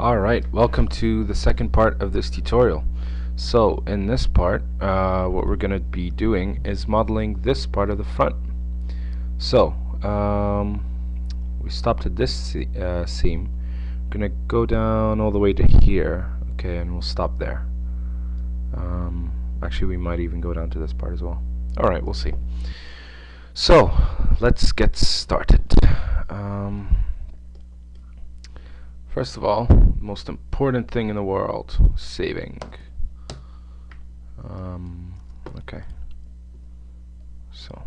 Alright, welcome to the second part of this tutorial. So in this part, what we're going to be doing is modeling this part of the front. So we stopped at this seam. We're going to go down all the way to here, okay, and we'll stop there. Actually, we might even go down to this part as well. Alright, we'll see. So let's get started. First of all, most important thing in the world, saving. Okay. So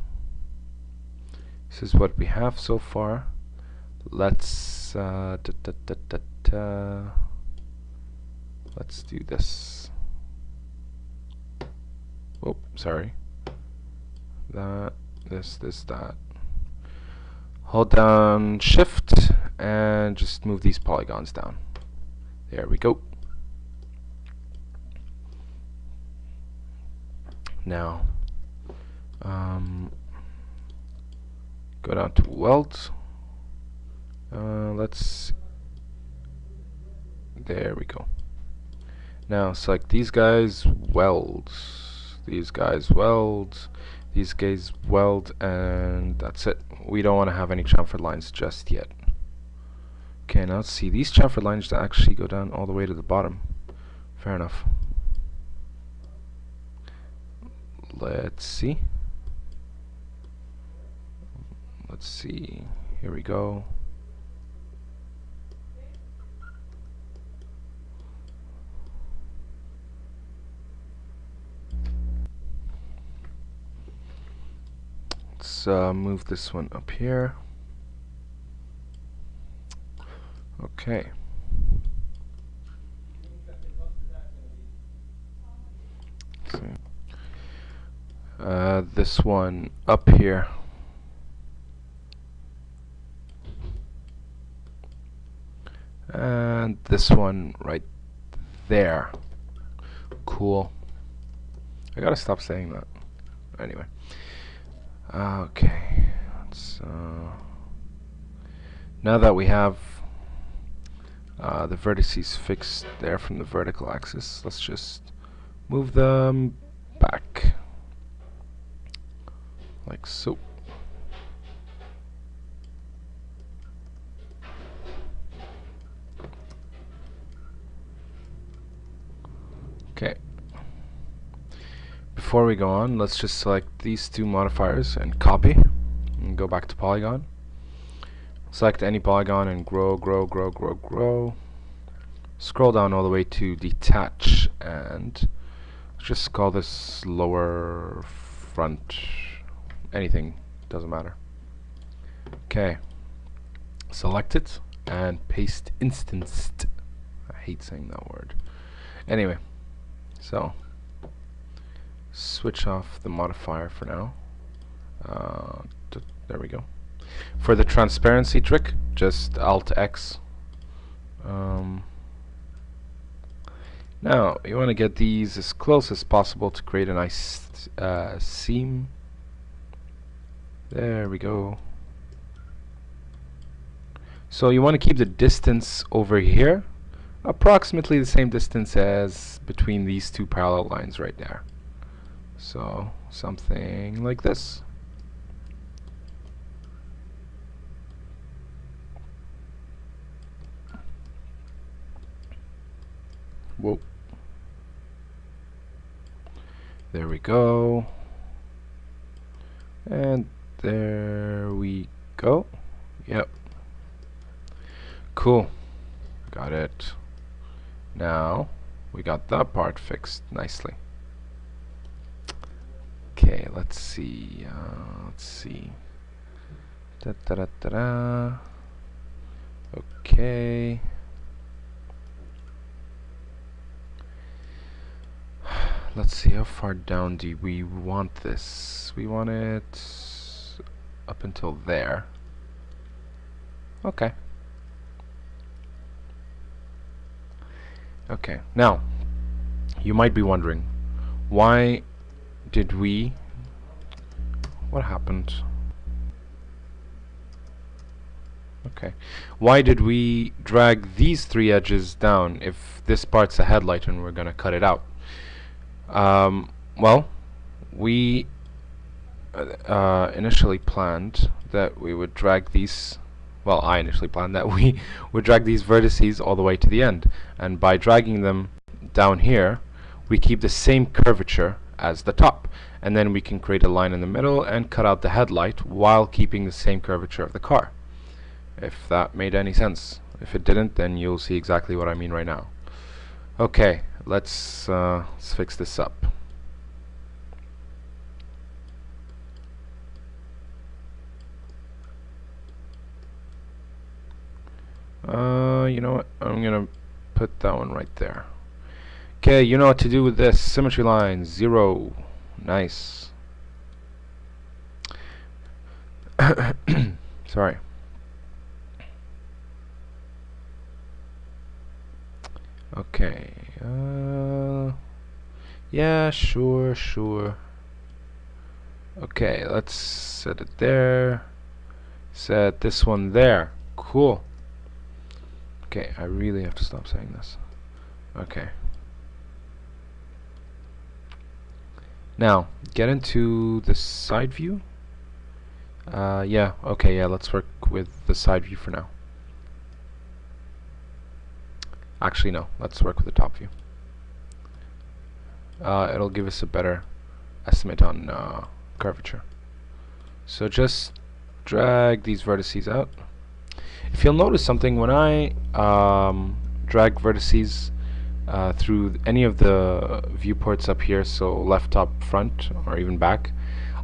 this is what we have so far. Let's let's do this. Oh, sorry. That, this, that. Hold down Shift and just move these polygons down. There we go. Now, go down to Weld. There we go. Now select these guys, weld. These guys, weld. These guys, weld, and that's it. We don't want to have any chamfered lines just yet. Okay, now let's see. These chamfered lines actually go down all the way to the bottom. Fair enough. Let's see. Let's see. Here we go. Let's move this one up here. Okay. This one up here. And this one right there. Cool. I gotta stop saying that. Anyway. Okay. Let's, now that we have the vertices fixed there from the vertical axis, let's just move them back. Like so. Okay. Before we go on, let's just select these two modifiers and copy and go back to polygon. Select any polygon and grow. Scroll down all the way to detach and just call this lower front. Anything, doesn't matter. Okay. Select it and paste instanced. I hate saying that word. Anyway, so switch off the modifier for now. There we go. For the transparency trick, just Alt X. Now you want to get these as close as possible to create a nice seam. There we go. So you want to keep the distance over here approximately the same distance as between these two parallel lines right there. So something like this. Whoa. There we go. And there we go. Yep. Cool. Got it. Now we got that part fixed nicely. Okay, let's see. Okay. Let's see, how far down do we want this? We want it up until there. Okay. Okay, now you might be wondering, why did we, what happened? Okay. Why did we drag these three edges down if this part's a headlight and we're gonna cut it out? Well, we initially planned that we would drag these, well, I initially planned that we would drag these vertices all the way to the end, and by dragging them down here we keep the same curvature as the top, and then we can create a line in the middle and cut out the headlight while keeping the same curvature of the car. If that made any sense. If it didn't, then you'll see exactly what I mean right now. Okay, let's fix this up. You know what? I'm gonna put that one right there. Okay, you know what to do with this. Symmetry line 0. Nice. Sorry. Okay. Yeah, sure. Okay, let's set it there. Set this one there. Cool. Okay, I really have to stop saying this. Okay. Now, get into the side view. Yeah, okay, yeah, let's work with the side view for now. Actually, no, let's work with the top view. It'll give us a better estimate on curvature. So just drag these vertices out. If you'll notice something, when I drag vertices through any of the viewports up here, so left, top, front, or even back,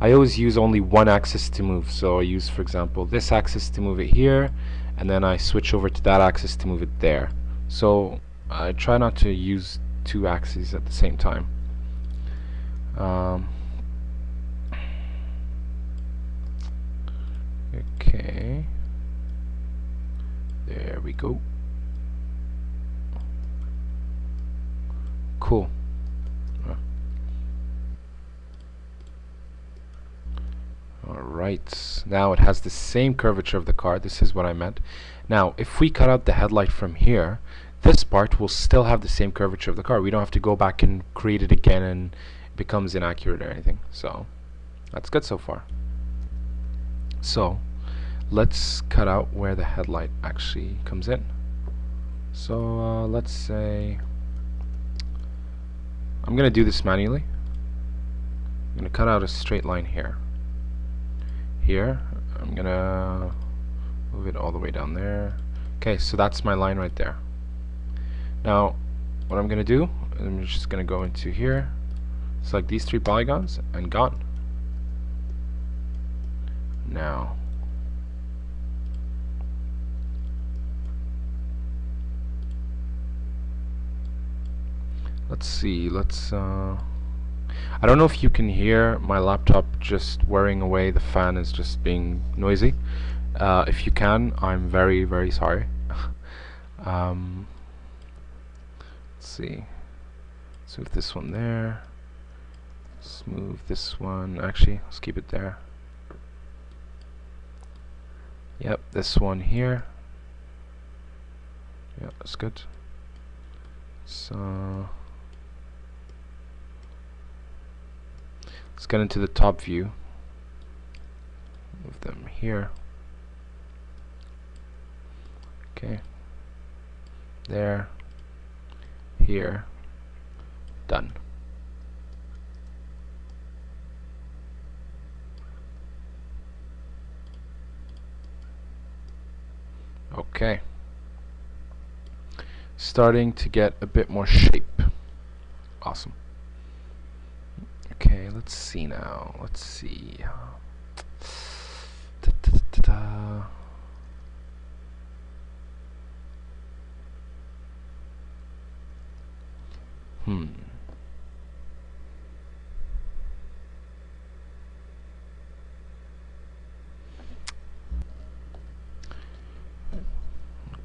I always use only one axis to move. So I use, for example, this axis to move it here, and then I switch over to that axis to move it there. So I try not to use two axes at the same time. Okay, there we go. Cool. Alright, now it has the same curvature of the car. This is what I meant. Now, if we cut out the headlight from here, this part will still have the same curvature of the car. We don't have to go back and create it again and it becomes inaccurate or anything. So, that's good so far. So, let's cut out where the headlight actually comes in. So, let's say I'm going to do this manually. I'm going to cut out a straight line here. Here, I'm going to move it all the way down there. Okay, so that's my line right there. Now, what I'm going to do, I'm just going to go into here, select these three polygons, and gone. Now, let's see, I don't know if you can hear my laptop just whirring away. The fan is just being noisy. If you can, I'm very, very sorry. Let's see. Let's move this one there. Let's move this one. Actually, let's keep it there. Yep, this one here. Yep, that's good. So let's get into the top view. Move them here. Okay. There. Here. Done. Okay. Starting to get a bit more shape. Awesome. Okay, let's see now. Let's see.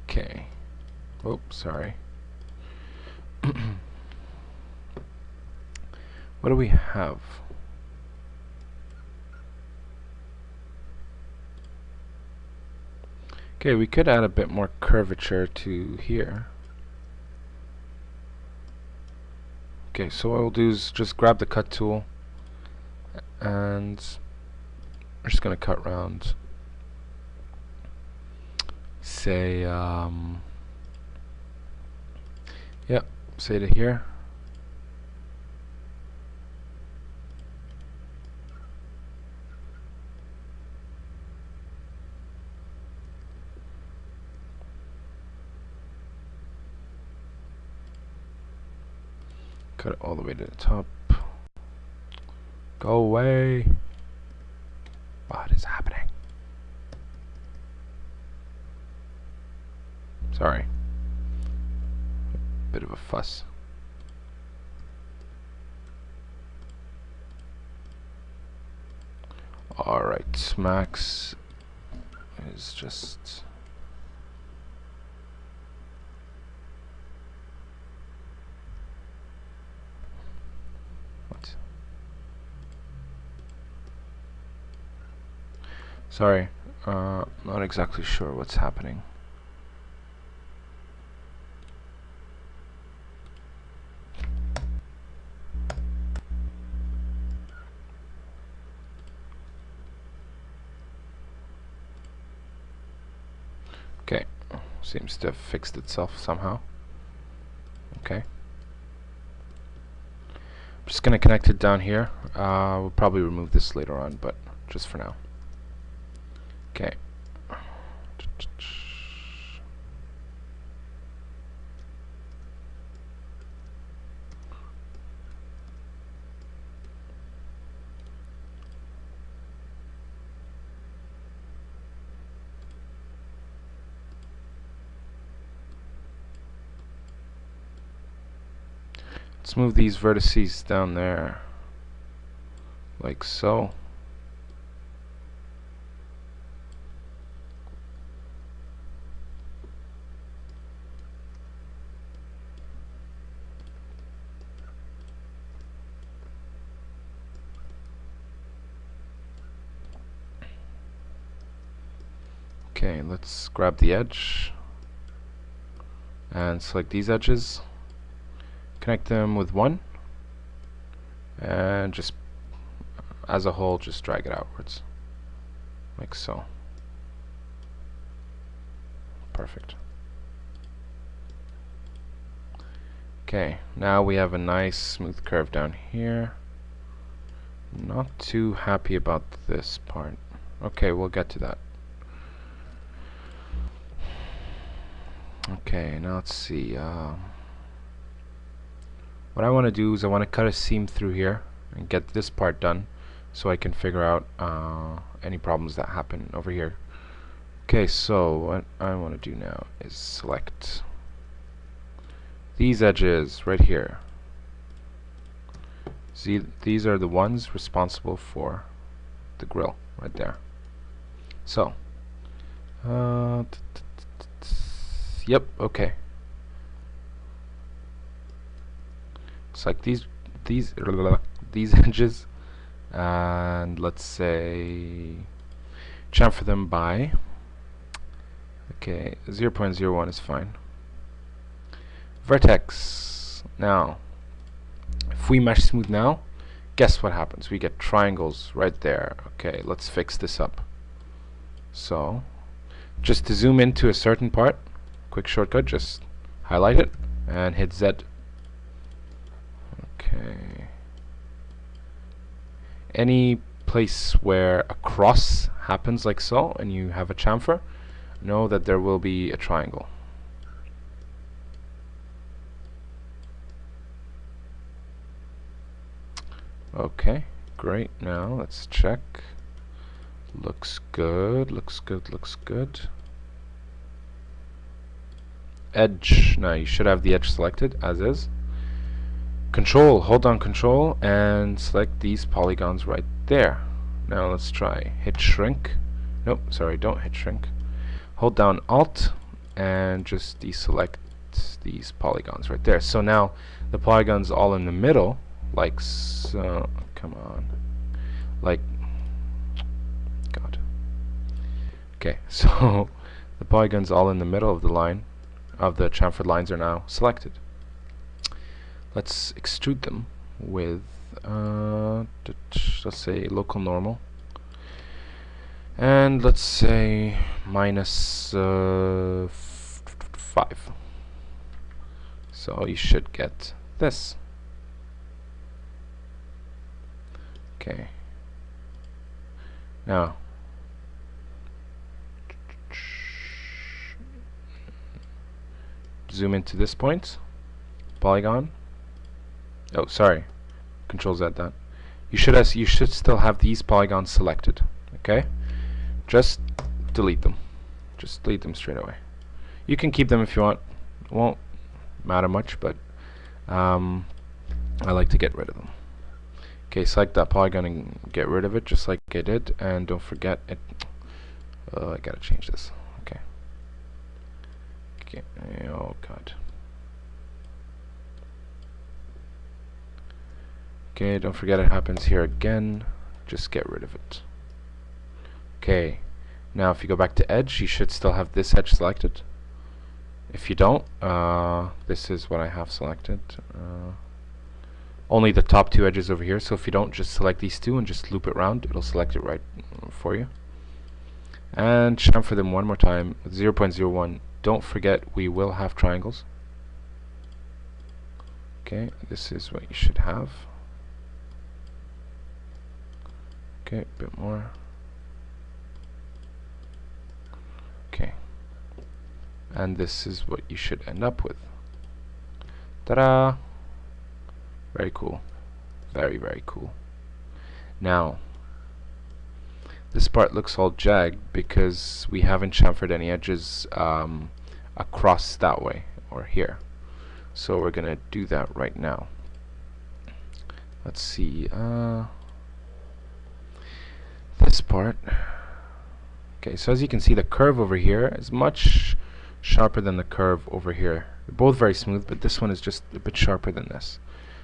Okay. Oh, sorry. What do we have? Okay, Okay, we could add a bit more curvature to here. Okay, so what we'll do is just grab the cut tool and we're just going to cut round, say, yep, say to here. Cut it all the way to the top. Go away. What is happening? Sorry. Bit of a fuss. Alright, max is just... What? Sorry, not exactly sure what's happening. Okay, seems to have fixed itself somehow. Okay. I'm just going to connect it down here. We'll probably remove this later on, but just for now. Okay. Let's move these vertices down there, like so. Okay, let's grab the edge and select these edges. Connect them with one, and just as a whole just drag it outwards like so. Perfect. Okay, now we have a nice smooth curve down here. Not too happy about this part. Okay, we'll get to that. Okay, now let's see. What I want to do is I want to cut a seam through here and get this part done so I can figure out any problems that happen over here. Okay, so what I want to do now is select these edges right here. See, these are the ones responsible for the grill right there. So, yep, okay. Select these edges, and let's say chamfer them by 0.01 is fine. Vertex. Now, if we mesh smooth now, guess what happens? We get triangles right there. Okay, let's fix this up. So, just to zoom into a certain part, quick shortcut, just highlight it and hit Z. Okay. Any place where a cross happens like so and you have a chamfer, know that there will be a triangle. Okay, great. Now let's check. Looks good, looks good, looks good. Edge. Now you should have the edge selected as is. Control, hold down Control and select these polygons right there. Now let's try hit shrink. Nope, sorry, don't hit shrink. Hold down Alt and just deselect these polygons right there. So now the polygons all in the middle, like so. Come on, like God. Okay, so The polygons all in the middle of the line, of the chamfered lines, are now selected. Let's extrude them with, let's say local normal, and let's say minus 5. So you should get this. Okay. Now, zoom into this point, polygon. Oh, sorry, Control Z that. You should still have these polygons selected. Okay, just delete them. Just delete them straight away. You can keep them if you want. It won't matter much, but I like to get rid of them. Okay, select that polygon and get rid of it, just like I did. And don't forget it. I gotta change this. Okay. Okay. Oh God. Okay, don't forget it happens here again. Just get rid of it. Okay, now if you go back to edge, you should still have this edge selected. If you don't, this is what I have selected. Only the top two edges over here, so if you don't, just select these two and just loop it around. It'll select it right for you. And chamfer them one more time with 0.01. Don't forget we will have triangles. Okay, this is what you should have. Okay, a bit more. Okay. And this is what you should end up with. Ta-da! Very cool. Very, very cool. Now, this part looks all jagged because we haven't chamfered any edges across that way or here. So we're gonna do that right now. Let's see. This part. Okay, so as you can see, the curve over here is much sharper than the curve over here. They're both very smooth, but this one is just a bit sharper than this.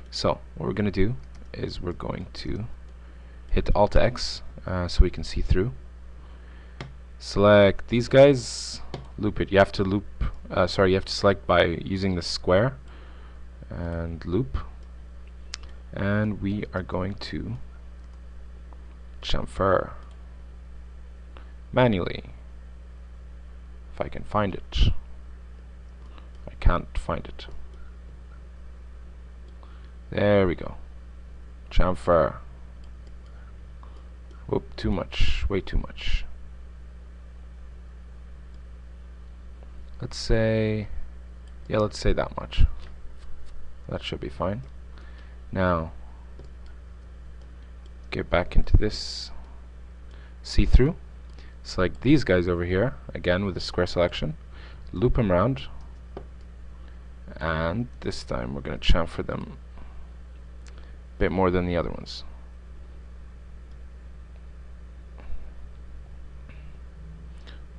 So what we're going to do is we're going to hit Alt X so we can see through. Select these guys, loop it. You have to loop. Sorry, you have to select by using the square and loop. And we are going to chamfer manually, if I can find it. I can't find it. There we go. Chamfer. Whoop, too much, way too much. Let's say, yeah, let's say that much. That should be fine. Now, get back into this see-through. Select these guys over here, again with the square selection. Loop them around. And this time we're going to chamfer them a bit more than the other ones.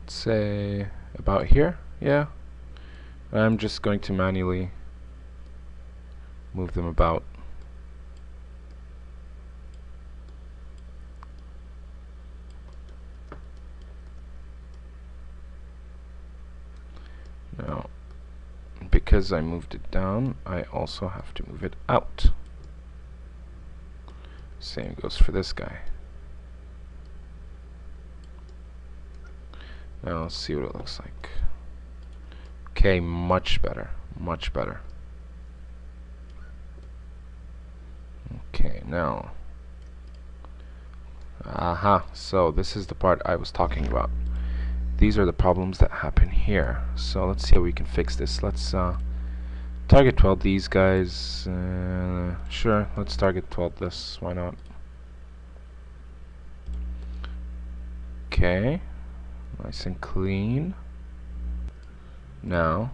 Let's say about here, yeah. I'm just going to manually move them about. Now, because I moved it down, I also have to move it out. Same goes for this guy. Now let's see what it looks like. Okay, much better, much better. Okay, now, aha, so this is the part I was talking about. These are the problems that happen here. So let's see how we can fix this. Let's target 12 these guys. Sure, let's target 12 this. Why not? Okay, nice and clean. Now,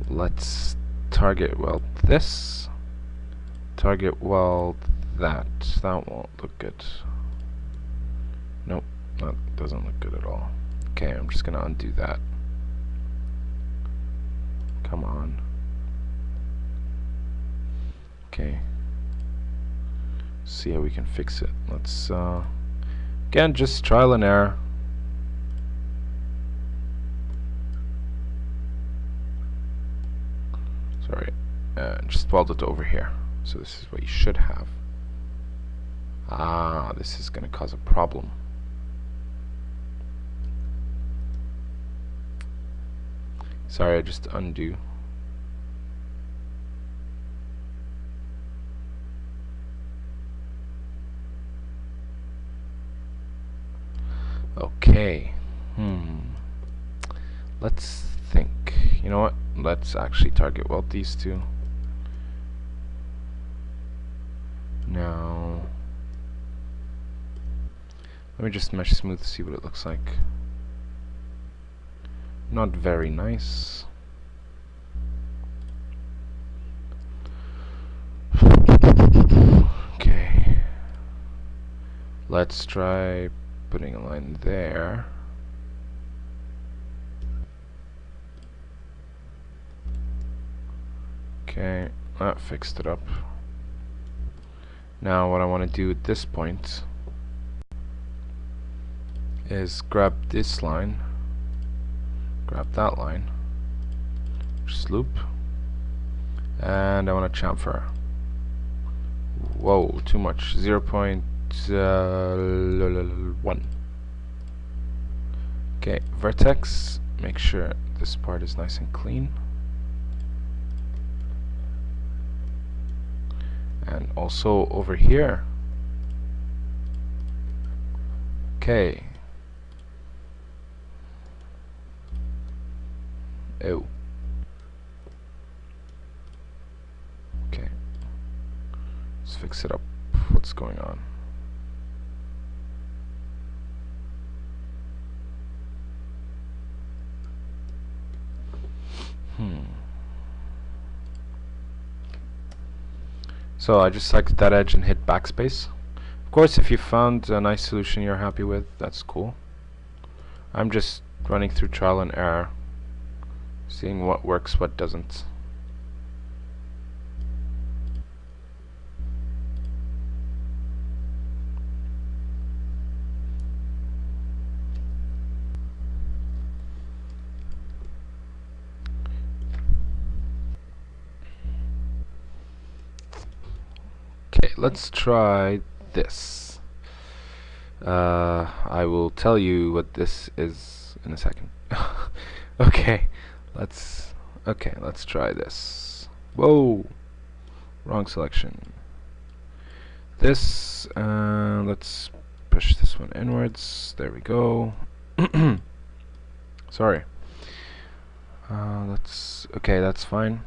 let's target weld this. Target weld that. That won't look good. Nope, that doesn't look good at all. Okay, I'm just gonna undo that. Come on. Okay. See how we can fix it. Let's Again, just trial and error. Sorry, just weld it over here. So this is what you should have. Ah, this is going to cause a problem. Sorry, I just undo. Okay. Let's think. You know what? Let's actually target weld these two. Now, let me just mesh smooth to see what it looks like. Not very nice. Okay. Let's try putting a line there. Okay, that fixed it up. Now what I want to do at this point is grab this line, grab that line, just loop, and I want to chamfer. Whoa, too much. 0.1. Okay, vertex, make sure this part is nice and clean. And also over here. Okay. Oh. Okay. Let's fix it up. What's going on? So I just selected that edge and hit backspace. Of course, if you found a nice solution you're happy with, that's cool. I'm just running through trial and error, seeing what works, what doesn't. Okay, let's try this. I will tell you what this is in a second. Okay, let's try this. Whoa, wrong selection. This, let's push this one inwards. There we go. Sorry. Okay, that's fine.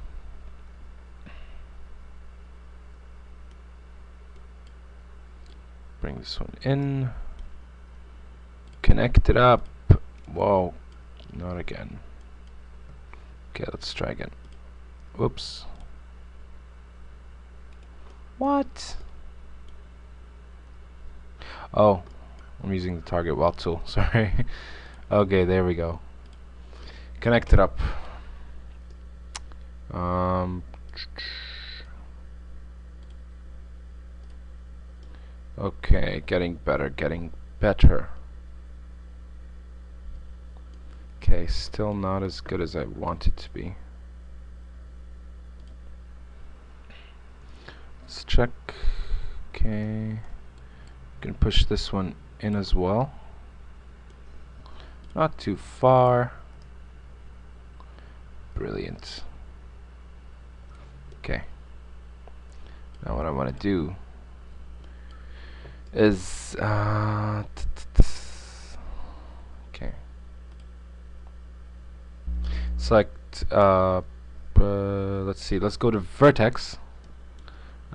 Bring this one in. Connect it up. Whoa, not again. Okay, let's try again. Whoops. What? Oh, I'm using the target weld tool. Sorry. Okay, there we go. Connect it up. Okay, getting better. Okay, still not as good as I want it to be. Let's check. Okay, can push this one in as well. Not too far. Brilliant. Okay. Now what I want to do is okay. Select let's see, let's go to vertex.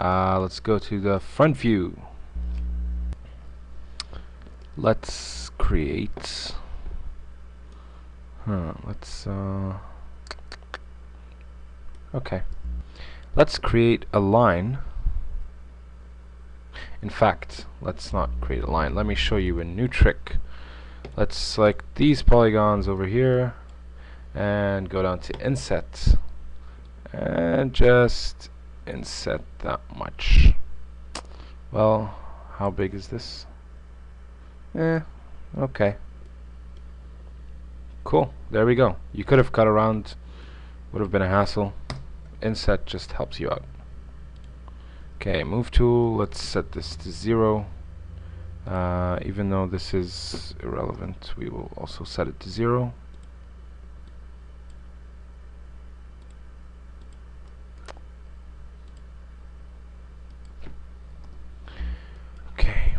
Let's go to the front view. Let's create okay. Let's create a line. In fact, let's not create a line. Let me show you a new trick. Let's select these polygons over here and go down to inset and just inset that much. Well, how big is this? Okay. Cool. There we go. You could have cut around. Would have been a hassle. Inset just helps you out. Okay, move tool. Let's set this to 0. Even though this is irrelevant, we will also set it to 0. Okay.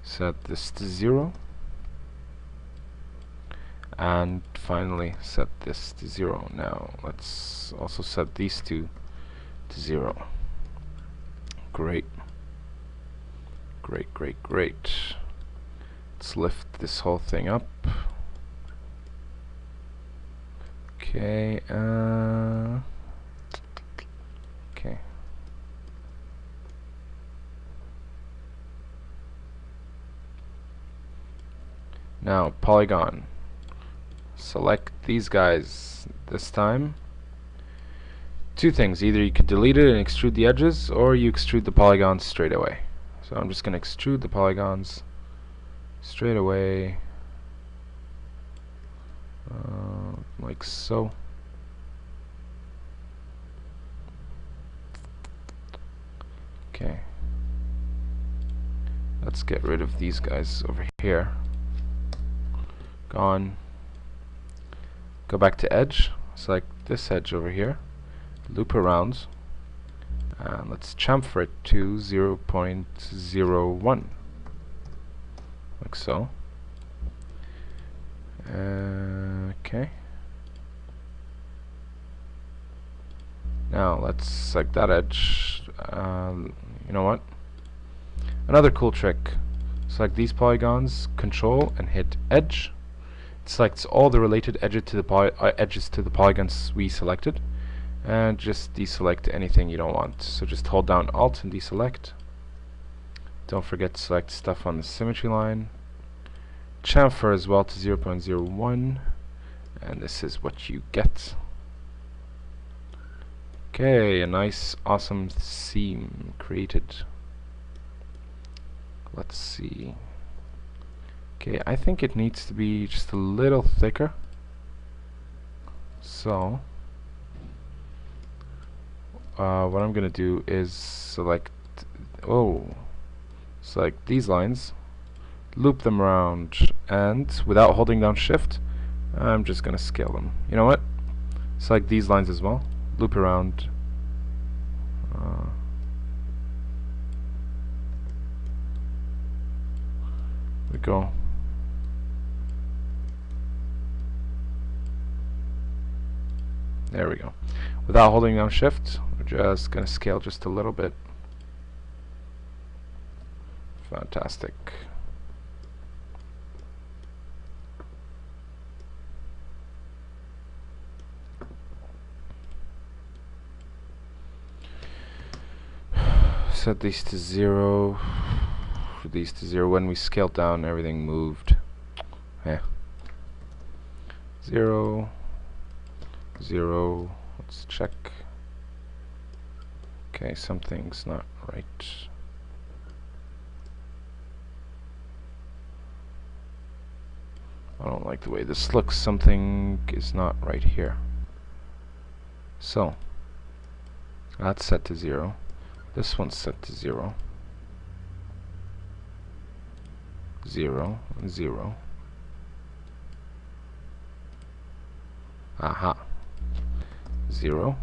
Set this to 0. And finally set this to 0. Now let's also set these two to 0. Great. Great, great, great. Let's lift this whole thing up. Okay, okay. Now, polygon. Select these guys this time. Two things. Either you could delete it and extrude the edges, or you extrude the polygons straight away. So I'm just going to extrude the polygons straight away, like so. Okay. Let's get rid of these guys over here. Gone. Go back to edge. Select this edge over here. Loop around. And let's chamfer it to 0.01. Like so. Okay. Now let's select that edge. You know what? Another cool trick. Select these polygons, control, and hit edge. It selects all the related edges to the polygons we selected, and just deselect anything you don't want. So just hold down Alt and deselect. Don't forget to select stuff on the symmetry line. Chamfer as well to 0.01, and this is what you get. Okay, a nice, awesome seam created. Let's see. Okay, I think it needs to be just a little thicker. So, what I'm gonna do is select these lines, loop them around, and without holding down Shift, I'm just gonna scale them. You know what? Select these lines as well, loop around. We go. There we go. Without holding down Shift, we're just gonna scale just a little bit. Fantastic. Set these to 0. These to 0. When we scaled down, everything moved. 0, 0. Let's check. Okay, something's not right. I don't like the way this looks. Something is not right here. So, that's set to 0. This one's set to 0. 0, 0. Aha. 0.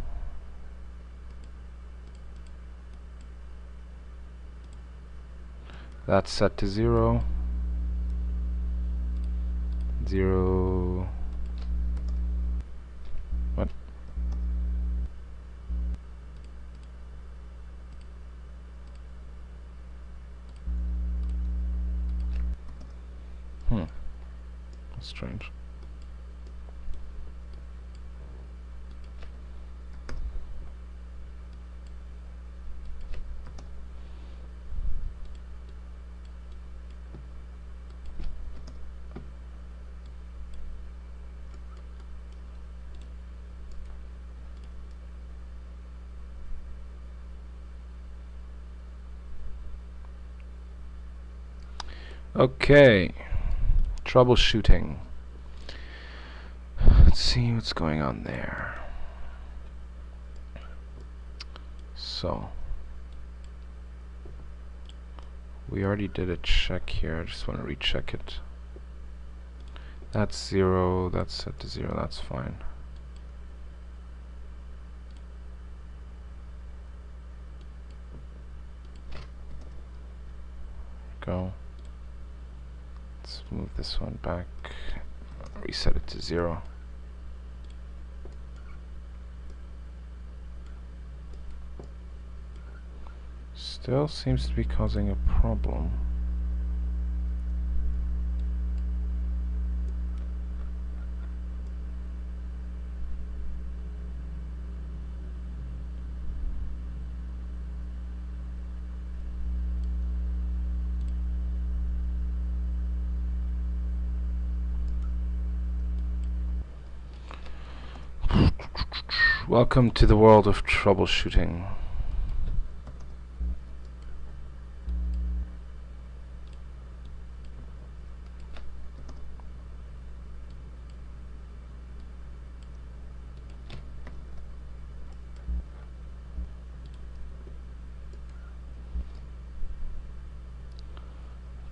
That's set to 0. 0. What? That's strange. Okay, troubleshooting. Let's see what's going on there. So we already did a check here. I just want to recheck it. That's 0, that's set to 0, that's fine. Go. Let's move this one back, reset it to 0. Still seems to be causing a problem. Welcome to the world of troubleshooting.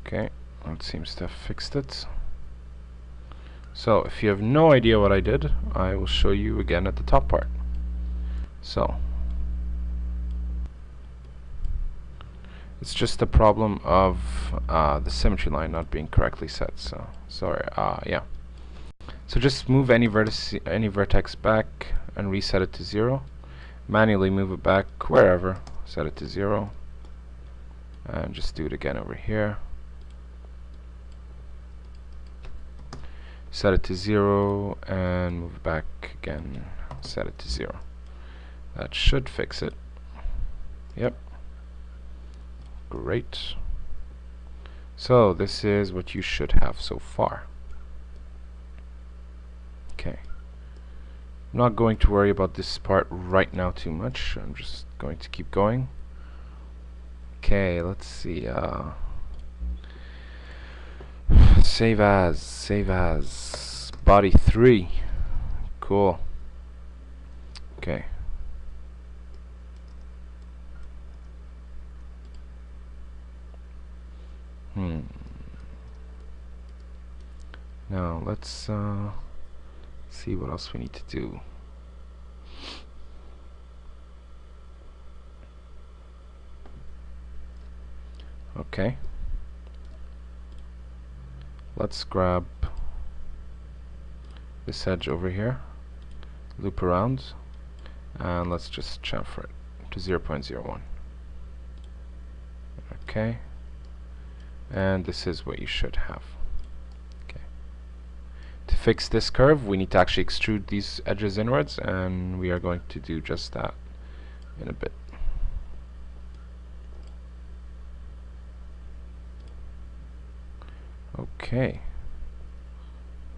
Okay, that seems to have fixed it. So, if you have no idea what I did, I will show you again at the top part. So, it's just a problem of the symmetry line not being correctly set. So, sorry. Yeah. So just move any vertex back and reset it to 0. Manually move it back wherever. Set it to 0, and just do it again over here. Set it to 0 and move it back again. Set it to 0. That should fix it. Yep. Great. So this is what you should have so far. Okay. I'm not going to worry about this part right now too much. I'm just going to keep going. Okay, let's see. Save as body 3. Cool. Okay. Now let's see what else we need to do. Okay. Let's grab this edge over here, loop around, and let's just chamfer it to 0.01. Okay. And this is what you should have. Okay. To fix this curve, we need to actually extrude these edges inwards, and we are going to do just that in a bit. Okay.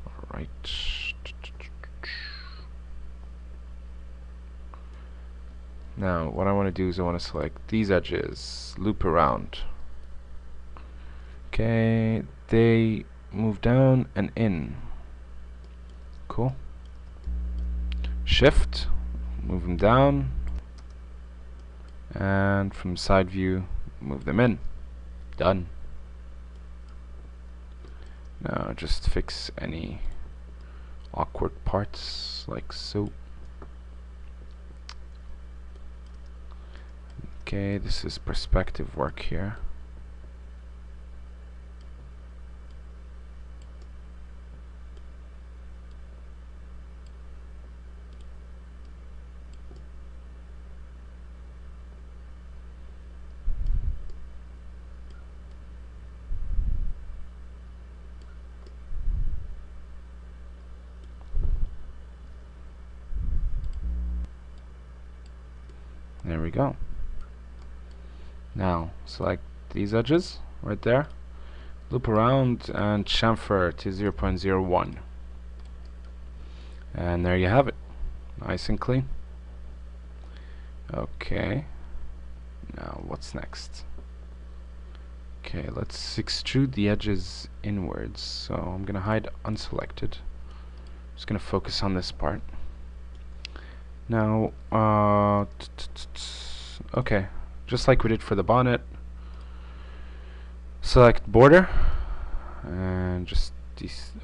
Alright. Now, what I want to do is I want to select these edges, loop around. Okay, they move down and in. Cool. Shift, move them down, and from side view, move them in. Done. Now just fix any awkward parts like so. Okay, this is perspective work here. There we go. Now select these edges right there, loop around and chamfer to 0.01, and there you have it, nice and clean. Okay, now what's next? Okay, let's extrude the edges inwards. So I'm gonna hide unselected. Just gonna focus on this part. Now, okay, just like we did for the bonnet, select border and just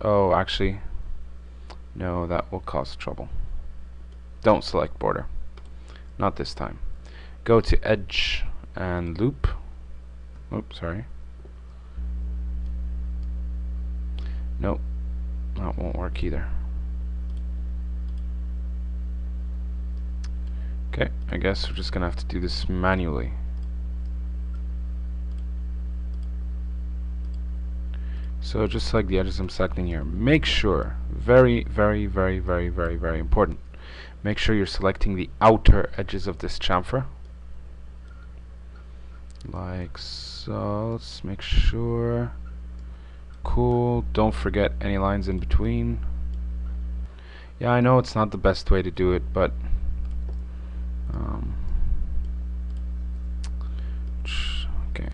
oh, actually, no, that will cause trouble. Don't select border, not this time. Go to edge and loop. Oops, sorry. Nope, that won't work either. Okay, I guess we're just gonna have to do this manually. So just like the edges I'm selecting here, make sure, very important, make sure you're selecting the outer edges of this chamfer. Like so, let's make sure. Cool, don't forget any lines in between. Yeah, I know it's not the best way to do it, but okay.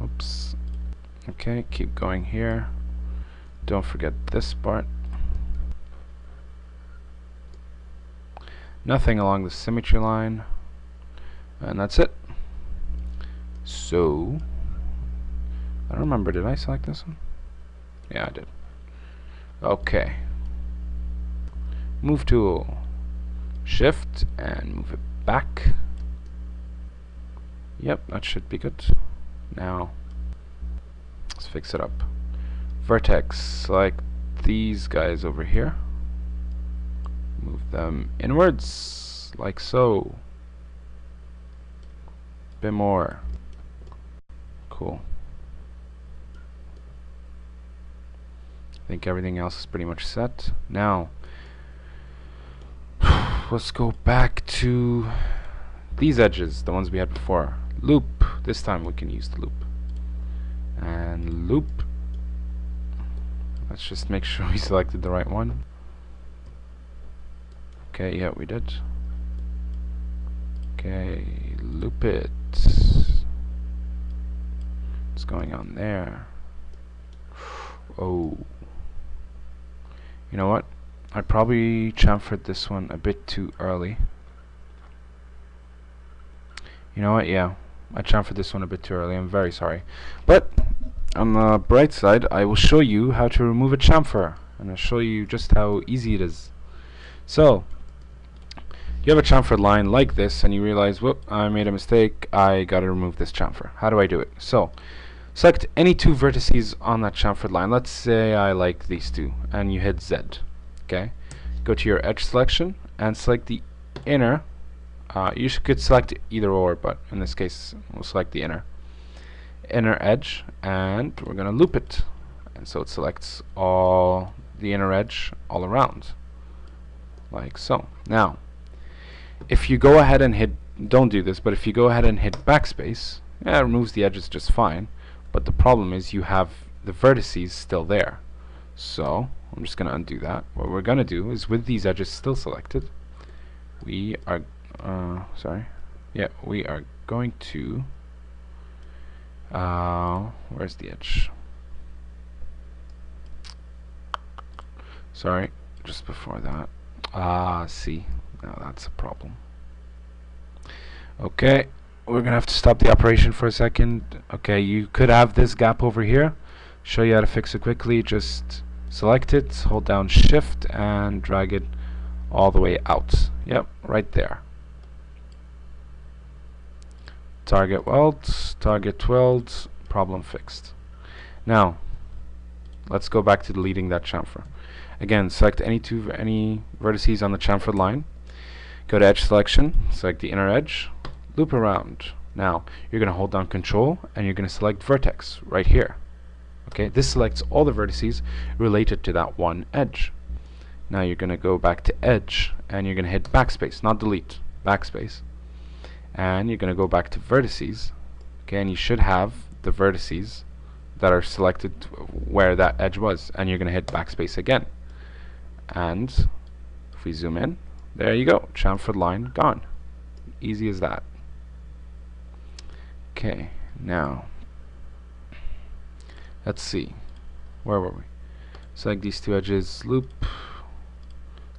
Oops. Okay, keep going here. Don't forget this part. Nothing along the symmetry line. And that's it. So, I don't remember, did I select this one? Yeah, I did. Okay. Move tool. Shift and move it back. Yep, that should be good. Now, let's fix it up. Vertex, select these guys over here. Move them inwards, like so. Bit more. Cool. I think everything else is pretty much set. Now, let's go back to these edges, the ones we had before. Loop. This time we can use the loop. And loop. Let's just make sure we selected the right one. Okay, yeah, we did. Okay, loop it. What's going on there? Oh. You know what? I probably chamfered this one a bit too early. You know what? Yeah, I chamfered this one a bit too early. I'm very sorry. But on the bright side, I will show you how to remove a chamfer, and I'll show you just how easy it is. So, you have a chamfered line like this, and you realize, whoop, I made a mistake. I gotta remove this chamfer. How do I do it? So, select any two vertices on that chamfered line. Let's say I like these two, and you hit Z. Okay, go to your edge selection and select the inner. You could select either or, but in this case, we'll select the inner edge, and we're gonna loop it. And so it selects all the inner edge all around, like so. Now, if you go ahead and hit, don't do this, but if you go ahead and hit backspace, yeah, it removes the edges just fine. But the problem is you have the vertices still there. So I'm just gonna undo that. What we're gonna do is, with these edges still selected, we are we are going to where's the edge? Sorry, just before that. See, now that's a problem. Okay, we're gonna have to stop the operation for a second. Okay, you could have this gap over here. Show you how to fix it quickly. Just select it, hold down Shift, and drag it all the way out. Yep, right there. Target weld, problem fixed. Now, let's go back to deleting that chamfer. Again, select any vertices on the chamfered line. Go to edge selection, select the inner edge, loop around. Now, you're going to hold down Control, and you're going to select vertex right here. Okay, this selects all the vertices related to that one edge. Now you're going to go back to edge, and you're going to hit backspace, not delete, backspace. And you're going to go back to vertices. Okay, and you should have the vertices that are selected where that edge was, and you're going to hit backspace again. And If we zoom in, there you go, chamfered line gone. Easy as that. Okay, now let's see, where were we? Select these two edges, loop,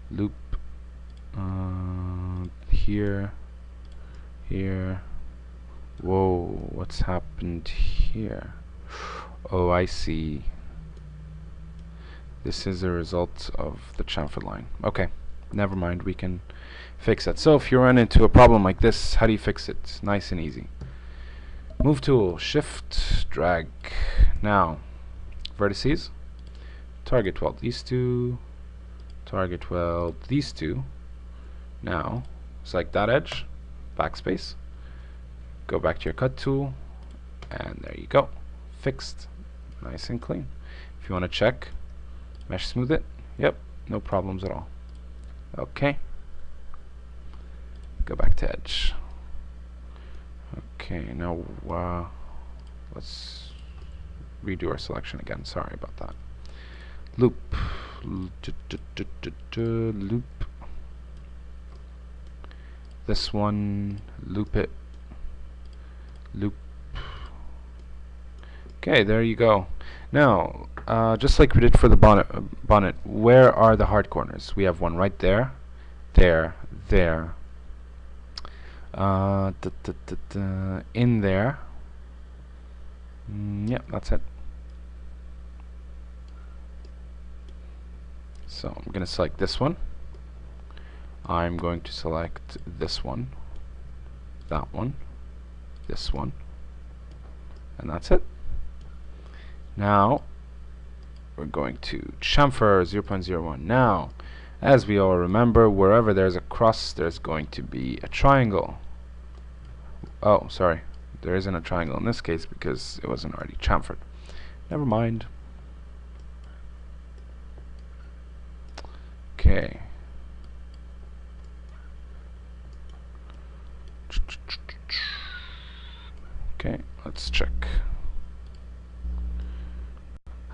loop, here, here. Whoa, what's happened here? Oh, I see. This is a result of the chamfer line. Okay, never mind, we can fix it. So if you run into a problem like this, how do you fix it? Nice and easy. Move tool, shift, drag. Now, vertices, target weld these two, target weld these two. Now, select that edge, backspace, go back to your cut tool, and there you go. Fixed, nice and clean. If you want to check, mesh smooth it, yep, no problems at all. Okay, go back to edge. Okay, now let's redo our selection again, sorry about that. Loop, loop, this one, loop it, loop. Okay, there you go. Now, just like we did for the bonnet, where are the hard corners? We have one right there, there, there, in there. Yep, that's it. So I'm going to select this one. I'm going to select this one, that one, this one, and that's it. Now we're going to chamfer 0.01. Now, as we all remember, wherever there's a cross, there's going to be a triangle. Oh, sorry, there isn't a triangle in this case because it wasn't already chamfered. Never mind. Okay. Okay, let's check.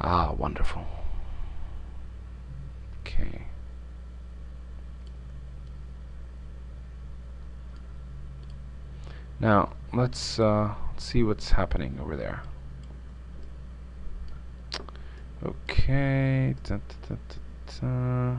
Ah, wonderful. Okay. Now, let's see what's happening over there. Okay. Da, da, da, da, da.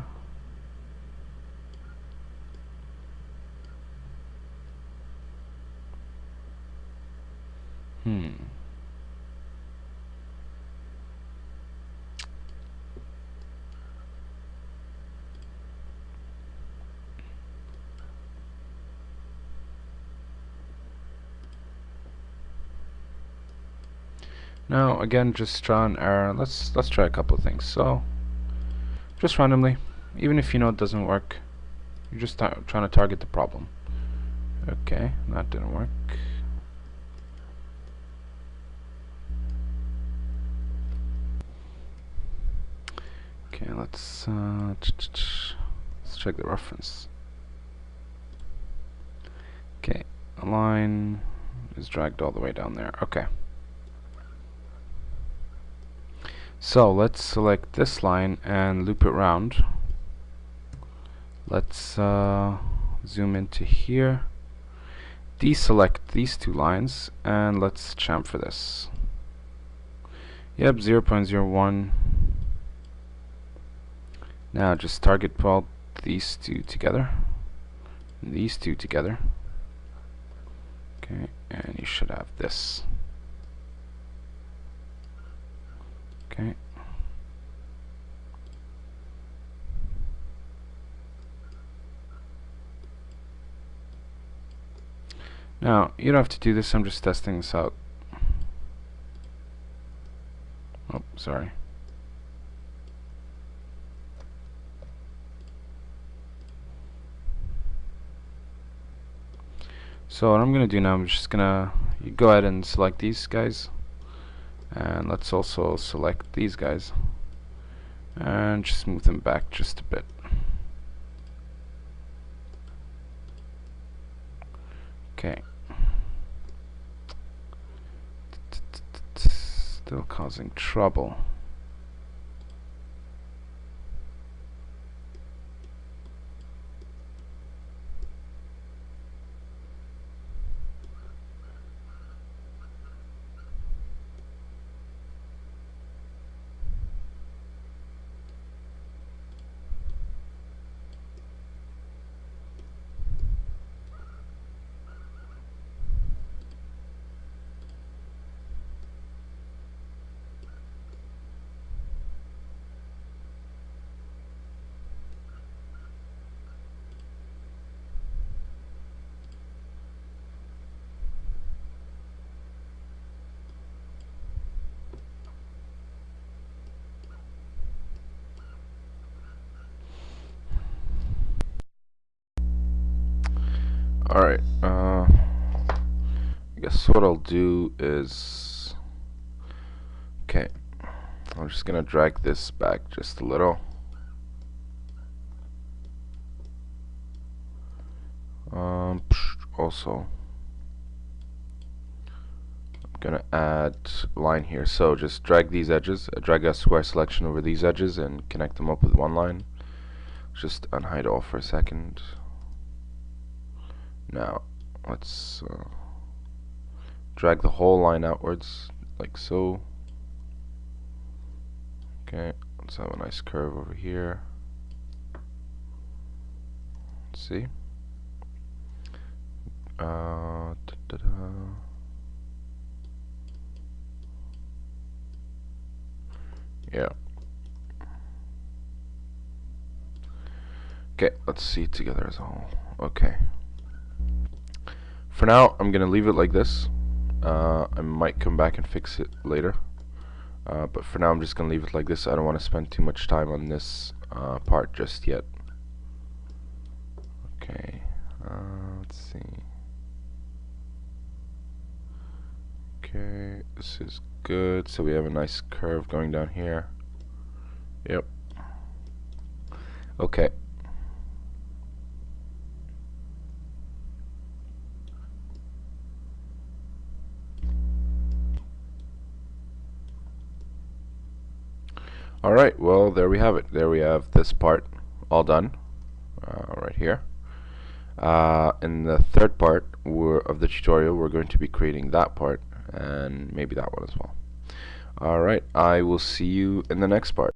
Now again, just trial and error. Let's try a couple of things. So just randomly, even if you know it doesn't work, you're just trying to target the problem. Okay, that didn't work. Okay, let's check the reference. Okay, a line is dragged all the way down there. Okay. So let's select this line and loop it round. Let's zoom into here, deselect these two lines, and let's chamfer this. Yep, 0.01. Now just target weld these two together, and these two together. Okay, and you should have this. Okay. Now, you don't have to do this, I'm just testing this out. Oh, sorry. So what I'm going to do now, I'm just going to go ahead and select these guys. And let's also select these guys. And just move them back just a bit. Okay. Still causing trouble. Alright, I guess what I'll do is, okay, I'm just gonna drag this back just a little. Also, I'm gonna add a line here. So just drag these edges, drag a square selection over these edges and connect them up with one line. Just unhide all for a second. Now let's drag the whole line outwards like so. Okay, let's have a nice curve over here. Let's see. Yeah. Okay, let's see it together as a whole. Okay. For now, I'm gonna leave it like this. I might come back and fix it later. But for now, I'm just gonna leave it like this. I don't want to spend too much time on this part just yet. Okay. Let's see. Okay, this is good. So we have a nice curve going down here. Yep. Okay. Alright, well, there we have it. There we have this part all done right here. In the third part of the tutorial, we're going to be creating that part and maybe that one as well. Alright, I will see you in the next part.